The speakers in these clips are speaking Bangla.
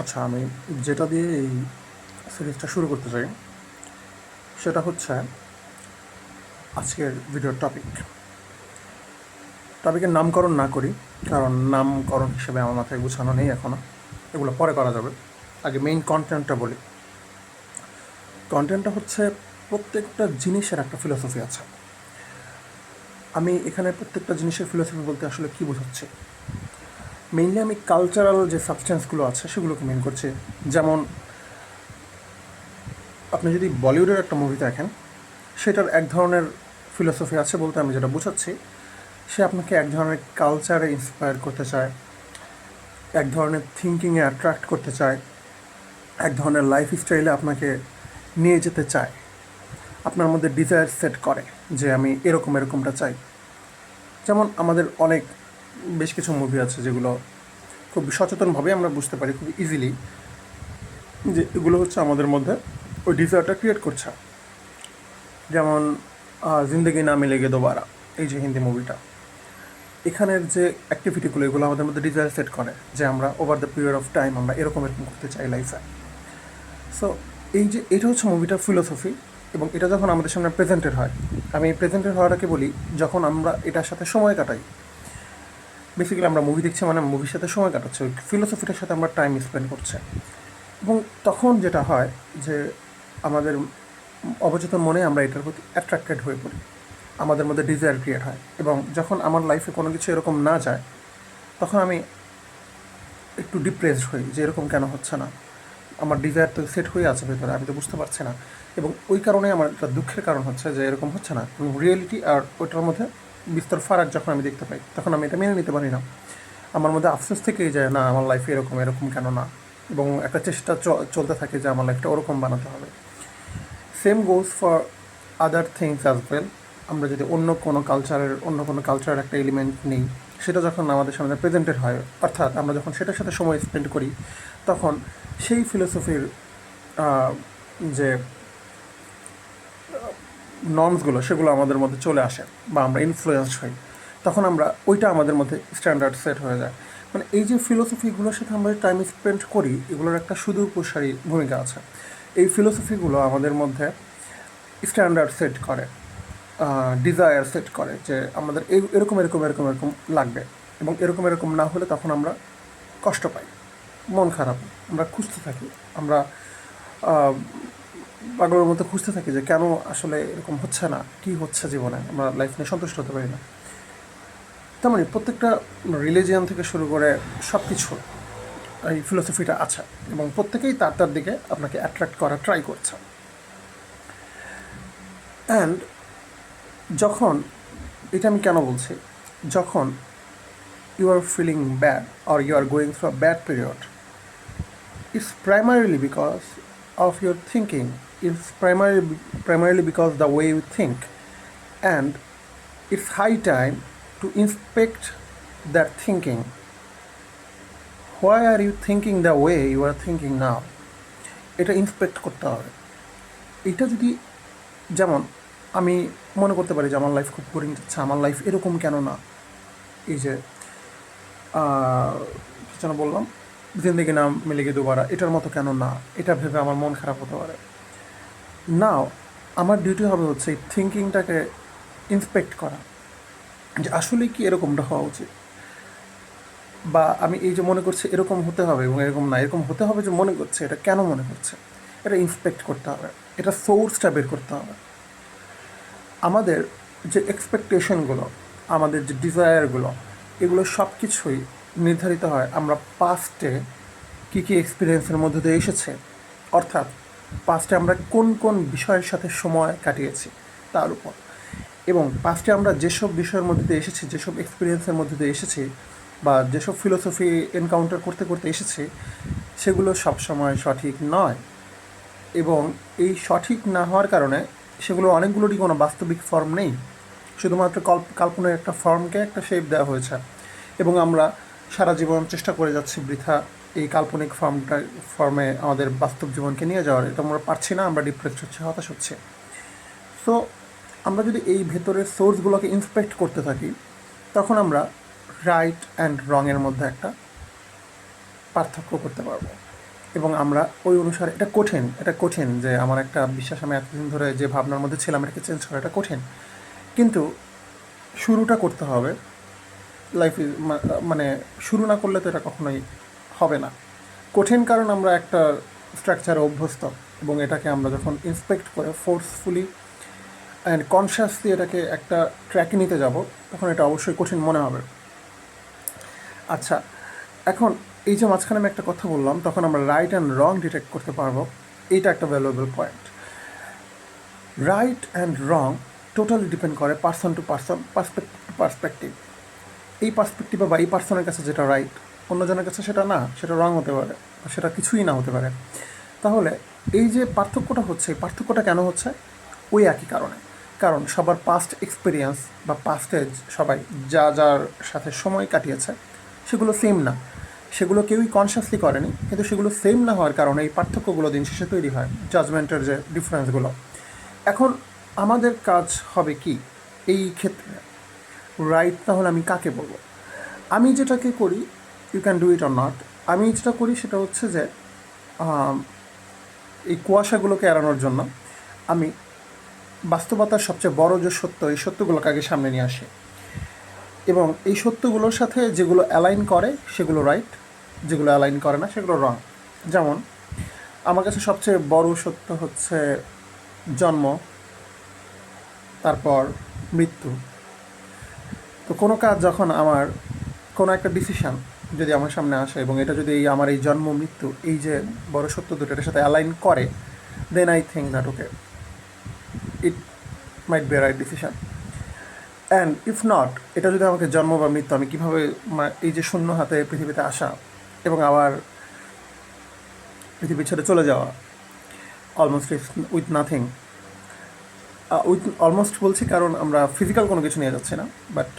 আচ্ছা, আমি যেটা দিয়ে এই সিরিজটা শুরু করতে চাই সেটা হচ্ছে আজকের ভিডিওর টপিকের নামকরণ না করি, কারণ নামকরণ হিসেবে আমার মাথায় গুছানো নেই এখনও। এগুলো পরে করা যাবে। আগে মেইন কন্টেন্টটা বলি। কন্টেন্টটা হচ্ছে প্রত্যেকটা জিনিসের একটা ফিলোসফি আছে। আমি এখানে প্রত্যেকটা জিনিসের ফিলোসফি বলতে আসলে কী বোঝাচ্ছি, মেইনলি আমি কালচারাল যে সাবস্টেন্সগুলো আছে সেগুলোকে মেন করছি। যেমন আপনি যদি বলিউডের একটা মুভি দেখেন, সেটার এক ধরনের ফিলোসফি আছে বলতে আমি যেটা বোঝাচ্ছি, সে আপনাকে এক ধরনের কালচারে ইন্সপায়ার করতে চায়, এক ধরনের থিঙ্কিংয়ে অ্যাট্রাক্ট করতে চায়, এক ধরনের লাইফ স্টাইলে আপনাকে নিয়ে যেতে চায়, আপনার মধ্যে ডিজায়ার সেট করে যে আমি এরকমটা চাই। যেমন আমাদের বেশ কিছু মুভি আছে যেগুলো খুব সচেতনভাবে আমরা বুঝতে পারি খুব ইজিলি যে এগুলো হচ্ছে আমাদের মধ্যে ওই ডিজায়ারটা ক্রিয়েট করছে। যেমন জিন্দেগি না মিলেগে দোবারা, এই যে হিন্দি মুভিটা, এখানের যে অ্যাক্টিভিটিগুলো এগুলো আমাদের মধ্যে ডিজায়ার সেট করে যে আমরা over the period of time আমরা এরকম করতে চাই লাইফে। সো এটা হচ্ছে মুভিটার ফিলোসফি। এবং এটা যখন আমাদের সামনে প্রেজেন্টেড হয়, আমি প্রেজেন্টেড হওয়াটাকে বলি যখন আমরা এটার সাথে সময় কাটাই। বেসিক্যালি আমরা মুভি দেখছি মানে মুভির সাথে সময় কাটাচ্ছে, ওই ফিলোসফিটার সাথে আমরা টাইম স্পেন্ড করছে। এবং তখন যেটা হয় যে আমাদের অবচেতন মনে আমরা এটার প্রতি অ্যাট্রাক্টেড হয়ে পড়ি, আমাদের মধ্যে ডিজায়ার ক্রিয়েট হয়। এবং যখন আমার লাইফে কোনো কিছু এরকম না যায়, তখন আমি একটু ডিপ্রেসড হই যে এরকম কেন হচ্ছে না, আমার ডিজায়ার তো সেট হয়ে আছে ভেতরে, আমি তো বুঝতে পারছি না। এবং ওই কারণে আমার একটা দুঃখের কারণ হচ্ছে যে এরকম হচ্ছে না। এবং রিয়েলিটি আর ওইটার মধ্যে বিস্তর ফারাক যখন আমি দেখতে পাই, তখন আমি এটা মেনে নিতে পারি না। আমার মধ্যে আফসোস থেকেই যায় না আমার লাইফে এরকম কেন না, এবং একটা চেষ্টা চলতে থাকে যে আমার লাইফটা ওরকম বানাতে হবে। Same goes for other things as well. আমরা যদি অন্য কোনো কালচারের একটা এলিমেন্ট নেই, সেটা যখন আমাদের সামনে প্রেজেন্টেড হয়, অর্থাৎ আমরা যখন সেটার সাথে সময় স্পেন্ড করি, তখন সেই ফিলোসফির যে নর্মসগুলো সেগুলো আমাদের মধ্যে চলে আসে বা আমরা ইনফ্লুয়েসড হই, তখন আমরা ওইটা আমাদের মধ্যে স্ট্যান্ডার্ড সেট হয়ে যায়। মানে এই যে ফিলোসফিগুলোর সাথে আমরা টাইম স্পেন্ড করি, এগুলোর একটা সুদূরপ্রসারী ভূমিকা আছে। এই ফিলোসফিগুলো আমাদের মধ্যে স্ট্যান্ডার্ড সেট করে, ডিজায়ার সেট করে যে আমাদের এরকম লাগবে, এবং এরকম না হলে তখন আমরা কষ্ট পাই, মন খারাপ, আমরা খুঁজতে থাকি, আমরা পাগলের মতো খুঁজতে থাকি যে কেন আসলে এরকম হচ্ছে না, কী হচ্ছে জীবনে, আমরা লাইফ নিয়ে সন্তুষ্ট হতে পারি না। তেমনি মানে প্রত্যেকটা রিলিজিয়ান থেকে শুরু করে সব কিছু এই ফিলোসফিটা আছে, এবং প্রত্যেকেই তার দিকে আপনাকে অ্যাট্রাক্ট করা ট্রাই করছে। অ্যান্ড যখন, এটা আমি কেন বলছি, যখন you are feeling bad or you are going through a bad period, it's primarily because of your thinking. It's primarily because the way you think, and it's high time to inspect that thinking. Why are you thinking the way you are thinking now? এটা ইন্সপেক্ট করতে হবে। এটা যদি, যেমন আমি মনে করতে পারি যে আমার লাইফ খুব বোরিং যাচ্ছে, আমার লাইফ এরকম কেন না, এই যে কি যেন বললাম, জিন্দেগি না মিলেগে দোবারা, এটার মতো কেন না, এটা ভেবে আমার মন খারাপ হতে পারে। নাও আমার ডিউটি হবে হচ্ছে এই থিঙ্কিংটাকে ইন্সপেক্ট করা, যে আসলে কি এরকমটা হওয়া উচিত, বা আমি এই যে মনে করছি এরকম হতে হবে এবং এরকম না, এরকম হতে হবে যে মনে করছে, এটা কেন মনে করছে, এটা ইন্সপেক্ট করতে হবে, এটা সোর্সটা বের করতে হবে। আমাদের যে এক্সপেকটেশনগুলো, আমাদের যে ডিজায়ারগুলো, এগুলো সব কিছুই নির্ধারিত হয় আমরা পাস্টে কী কী এক্সপিরিয়েন্সের মধ্যে দিয়ে এসেছে, অর্থাৎ পাস্টে আমরা কোন কোন বিষয়ের সাথে সময় কাটিয়েছি তার উপর। এবং পাস্টে আমরা যেসব বিষয়ের মধ্যে দিয়ে এসেছি, যেসব এক্সপিরিয়েন্সের মধ্যে দিয়ে এসেছি, বা যেসব ফিলোসফি এনকাউন্টার করতে করতে এসেছি, সেগুলো সবসময় সঠিক নয়। এবং এই সঠিক না হওয়ার কারণে সেগুলো অনেকগুলোরই কোনো বাস্তবিক ফর্ম নেই, শুধুমাত্র কাল্পনিক একটা ফর্মকে একটা শেপ দেওয়া হয়েছে, এবং আমরা সারা জীবন চেষ্টা করে যাচ্ছি বৃথা এই কাল্পনিক ফর্মে আমাদের বাস্তব জীবনকে নিয়ে যাওয়ার। এটা আমরা পারছি না, আমরা ডিপ্রেসড হচ্ছে, হতাশ হচ্ছে। সো আমরা যদি এই ভেতরের সোর্সগুলোকে ইন্সপেক্ট করতে থাকি, তখন আমরা রাইট অ্যান্ড রংয়ের মধ্যে একটা পার্থক্য করতে পারবো। এবং আমরা ওই অনুসারে এটা কঠিন যে আমার একটা বিশ্বাস আমি এতদিন ধরে যে ভাবনার মধ্যে ছিলাম এটাকে চেঞ্জ করা এটা কঠিন, কিন্তু শুরুটা করতে হবে। লাইফ ইজ মানে শুরু না করলে তো এটা কখনোই হবে না। কঠিন কারণ আমরা একটা স্ট্রাকচারে অভ্যস্ত, এবং এটাকে আমরা যখন ইন্সপেক্ট করে ফোর্সফুলি অ্যান্ড কনসিয়াসলি এটাকে একটা ট্র্যাকে নিতে যাব, তখন এটা অবশ্যই কঠিন মনে হবে। আচ্ছা, এখন এই যে মাঝখানে আমি একটা কথা বললাম, তখন আমরা রাইট অ্যান্ড রং ডিটেক্ট করতে পারবো। এইটা একটা valuable point. Right and wrong totally depend করে পার্সন টু পার্সন, পার্সপেক্টিভ। এই পার্সপেক্টিভে বা এই পার্সনের কাছে যেটা রাইট, অন্যজনের কাছে সেটা না, সেটা রং হতে পারে, সেটা কিছুই না হতে পারে। তাহলে এই যে পার্থক্যটা হচ্ছে, এই পার্থক্যটা কেন হচ্ছে? ওই একই কারণে। কারণ সবার পাস্ট এক্সপিরিয়েন্স বা পাস্টেজ সবাই যা যার সাথে সময় কাটিয়েছে সেগুলো সেম না। সেগুলো কেউই কনসিয়াসলি করেনি, কিন্তু সেগুলো সেম না হওয়ার কারণে এই পার্থক্যগুলো দিন শেষে তৈরি হয়, জাজমেন্টের যে ডিফারেন্সগুলো। এখন আমাদের কাজ হবে কি এই ক্ষেত্রে? রাইট তাহলে আমি কাকে বলবো? আমি যেটাকে করি, you can do it or not, আমি যেটা করি সেটা হচ্ছে যে এই কুয়াশাগুলোকে এড়ানোর জন্য আমি বাস্তবতার সবচেয়ে বড় যে সত্য, এই সত্যগুলোকে আগে সামনে নিয়ে আসি, এবং এই সত্যগুলোর সাথে যেগুলো অ্যালাইন করে সেগুলো রাইট, যেগুলো অ্যালাইন করে না সেগুলো রং। যেমন আমার কাছে সবচেয়ে বড় সত্য হচ্ছে জন্ম, তারপর মৃত্যু। তো কোনো কাজ যখন আমার, কোনো একটা ডিসিশান যদি আমার সামনে আসে এবং এটা যদি আমার এই জন্ম মৃত্যু এই যে বড় সত্য দুটো এটার সাথে অ্যালাইন করে, then I think that okay, it might be right decision. And if not, এটা যদি আমাকে জন্ম বা মৃত্যু, আমি কীভাবে এই যে শূন্য হাতে পৃথিবীতে আসা এবং আবার পৃথিবী ছেড়ে চলে যাওয়া, almost with nothing, with almost বলছি কারণ আমরা ফিজিক্যাল কোনো কিছু নিয়ে যাচ্ছি না, but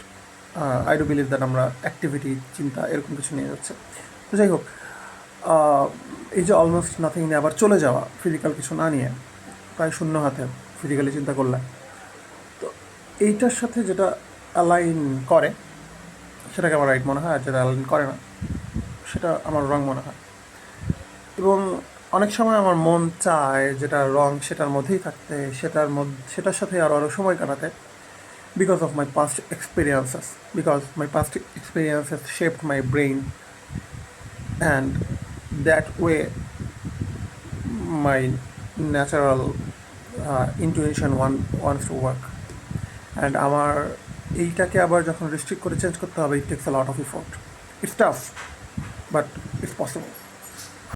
I do believe that আমরা অ্যাক্টিভিটি, চিন্তা এরকম কিছু নিয়ে যাচ্ছে। তো যাই হোক, এই যে অলমোস্ট নাথিং নিয়ে আবার চলে যাওয়া, ফিজিক্যাল কিছু না নিয়ে, প্রায় শূন্য হাতে ফিজিক্যালি চিন্তা করলে, তো এইটার সাথে যেটা অ্যালাইন করে সেটাকে আমার রাইট মনে হয়, আর যেটা অ্যালাইন করে না সেটা আমার রং মনে হয়। এবং অনেক সময় আমার মন চায় যেটা রং সেটার মধ্যেই থাকতে, সেটার সাথে আরও সময় কাটাতে, because of my past experiences, because my past experiences shaped my brain, and that way my natural intuition wants to work. And আমার এইটাকে আবার যখন রেস্ট্রিক্ট করে চেঞ্জ করতে হবে, it takes a lot of effort. It's tough, but it's possible.